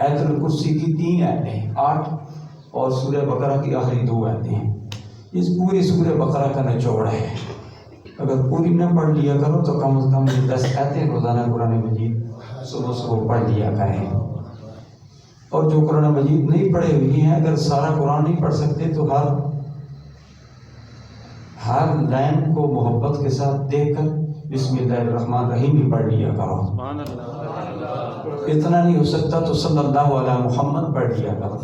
آیت الکرسی کی 3 آیتیں ہیں، 8 اور سورہ بقرہ کی آخری 2 آیتیں ہیں۔ اس پوری سورہ بقرہ کا نچوڑ ہے، اگر پوری نہ پڑھ لیا کرو تو کم از کم 10 آیتیں روزانہ قرآن مجید صبح صبح پڑھ لیا کریں۔ اور جو قرآن مجید نہیں پڑھے ہوئی ہیں، اگر سارا قرآن نہیں پڑھ سکتے تو ہر لائن کو محبت کے ساتھ دیکھ کر بسم اللہ الرحمن الرحیم بھی پڑھ لیا کرو۔ اتنا نہیں ہو سکتا تو صلی اللہ علیہ محمد پڑھ لیا کرو،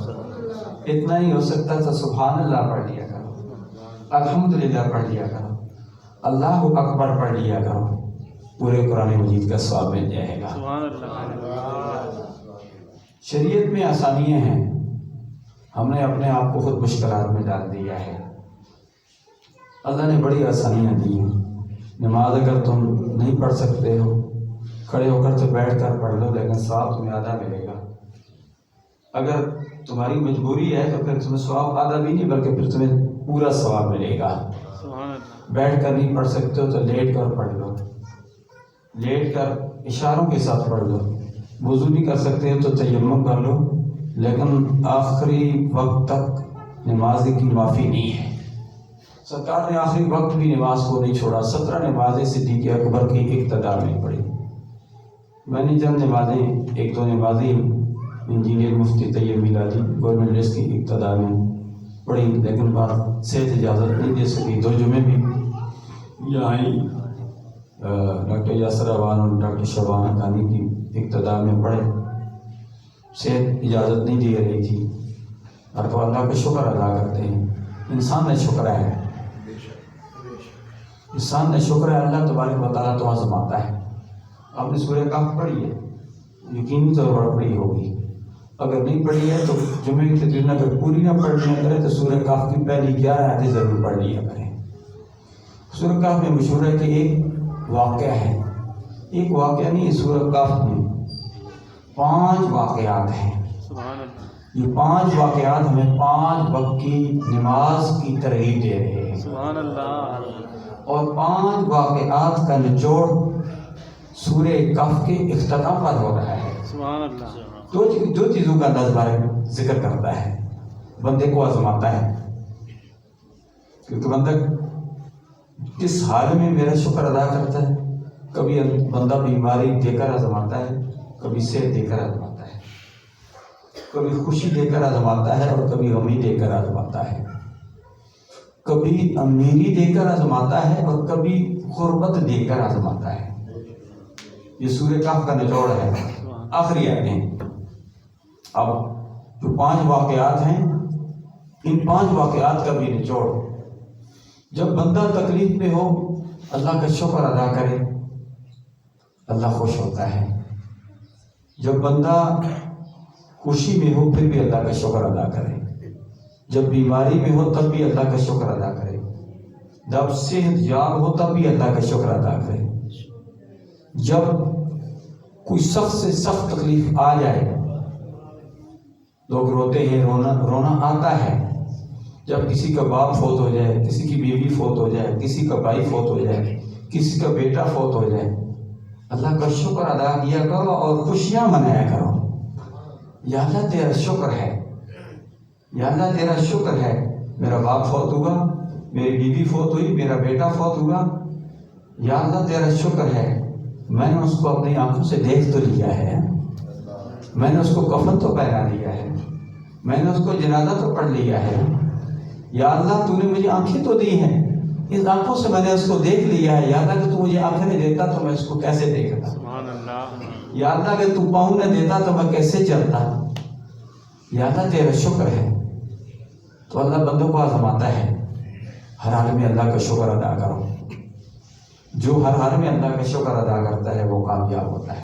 اتنا نہیں ہو سکتا تو سبحان اللہ پڑھ لیا کرو، الحمدللہ پڑھ لیا کرو، اللہ اکبر پڑھ لیا کرو، پورے قرآن مجید کا ثواب مل جائے گا۔ شریعت میں آسانیاں ہیں، ہم نے اپنے آپ کو خود مشکلات میں ڈال دیا ہے۔ اللہ نے بڑی آسانیاں دی ہیں۔ نماز اگر تم نہیں پڑھ سکتے ہو، کھڑے ہو کر تو بیٹھ کر پڑھ لو، لیکن ثواب تمہیں آدھا ملے گا۔ اگر تمہاری مجبوری ہے تو پھر تمہیں ثواب آدھا بھی نہیں بلکہ پھر تمہیں پورا ثواب ملے گا۔ بیٹھ کر نہیں پڑھ سکتے ہو تو لیٹ کر پڑھ لو، لیٹ کر اشاروں کے ساتھ پڑھ لو۔ وضو نہیں کر سکتے ہو تو تیمم کر لو، لیکن آخری وقت تک نماز کی معافی نہیں ہے۔ سرکار نے آخری وقت بھی نماز کو نہیں چھوڑا، 17 نمازیں صدیق اکبر کی اقتداء میں پڑھی۔ میں نے چند نمازیں، 1-2 نمازیں انجینئر مفتی طیب میلادی گورنمنٹ ڈریس کی اقتداء میں پڑھی، لیکن بات صحت اجازت نہیں دے سکی۔ 2 جمعے بھی یہاں ڈاکٹر یاسر اوان اور ڈاکٹر شبانہ حقانی کی اقتداء میں پڑھے، صحت اجازت نہیں دے رہی تھی۔ اور تو اللہ کا شکر ادا کرتے ہیں، انسان نے شکر ہے، انسان نے شکر ہے، اللہ تبارک و تعالیٰ تو آزماتا ہے۔ آپ نے سورہ کہف پڑھی ہے، یقینی طور پر پڑھی ہوگی، اگر نہیں پڑھی ہے تو جمعے کی تقریر اگر پوری نہ پڑھ لیا کرے تو سورہ کہف کی پہلی 11 آیتیں ضرور پڑھ لیا کریں۔ سورہ کہف میں مشہور ہے کہ ایک واقعہ ہے، ایک واقعہ نہیں، سورہ کہف میں 5 واقعات ہیں۔ یہ 5 واقعات ہمیں 5 وقت کی نماز کی ترغیب دے رہے ہیں، اور 5 واقعات کا نچوڑ سورہ کہف کے اختتام پر ہو رہا ہے۔ دو چیزوں کا اللہ بارے میں ذکر کرتا ہے، بندے کو آزماتا ہے، کیونکہ بندہ کس حال میں میرا شکر ادا کرتا ہے۔ کبھی بندہ بیماری دے کر آزماتا ہے، کبھی صحت دے کر آزماتا ہے، کبھی خوشی دے کر آزماتا ہے اور کبھی غمی دے کر آزماتا ہے، کبھی امیری دے کر آزماتا ہے اور کبھی غربت دے کر آزماتا ہے۔ یہ سورہ کہف کا نچوڑ ہے، آخری آیتیں۔ اب جو 5 واقعات ہیں، ان 5 واقعات کا بھی نچوڑ، جب بندہ تکلیف میں ہو اللہ کا شکر ادا کرے، اللہ خوش ہوتا ہے۔ جب بندہ خوشی میں ہو پھر بھی اللہ کا شکر ادا کرے، جب بیماری میں ہو تب بھی اللہ کا شکر ادا کرے، جب صحت یاب ہو تب بھی اللہ کا شکر ادا کرے، جب کوئی سخت سے سخت تکلیف آ جائے، لوگ روتے ہیں، رونا آتا ہے، جب کسی کا باپ فوت ہو جائے، کسی کی بیوی فوت ہو جائے، کسی کا بھائی فوت ہو جائے، کسی کا بیٹا فوت ہو جائے، اللہ کا شکر ادا کیا کرو اور خوشیاں منایا کرو۔ یا اللہ تیرا شکر ہے، یا اللہ تیرا شکر ہے، میرا باپ فوت ہوا، میری بیوی فوت ہوئی، میرا بیٹا فوت ہوا، یا اللہ تیرا شکر ہے، میں نے اس کو اپنی آنکھوں سے دیکھ تو لیا ہے، میں نے اس کو کفن تو پہنا لیا ہے، میں نے اس کو جنازہ تو پڑھ لیا ہے، یا اللہ تو نے مجھے آنکھیں تو دی ہیں، اس آنکھوں سے میں نے اس کو دیکھ لیا ہے، یا اللہ کہ تو مجھے آنکھیں نہیں دیتا تو میں اس کو کیسے دیکھتا، یا اللہ کہ تو پاؤں نہ دیتا تو میں کیسے چلتا، یا اللہ تیرا شکر ہے۔ تو اللہ بندوں کو آزماتا ہے، ہر حال میں اللہ کا شکر ادا کرو۔ جو ہر حال میں اللہ کا شکر ادا کرتا ہے وہ کامیاب ہوتا ہے۔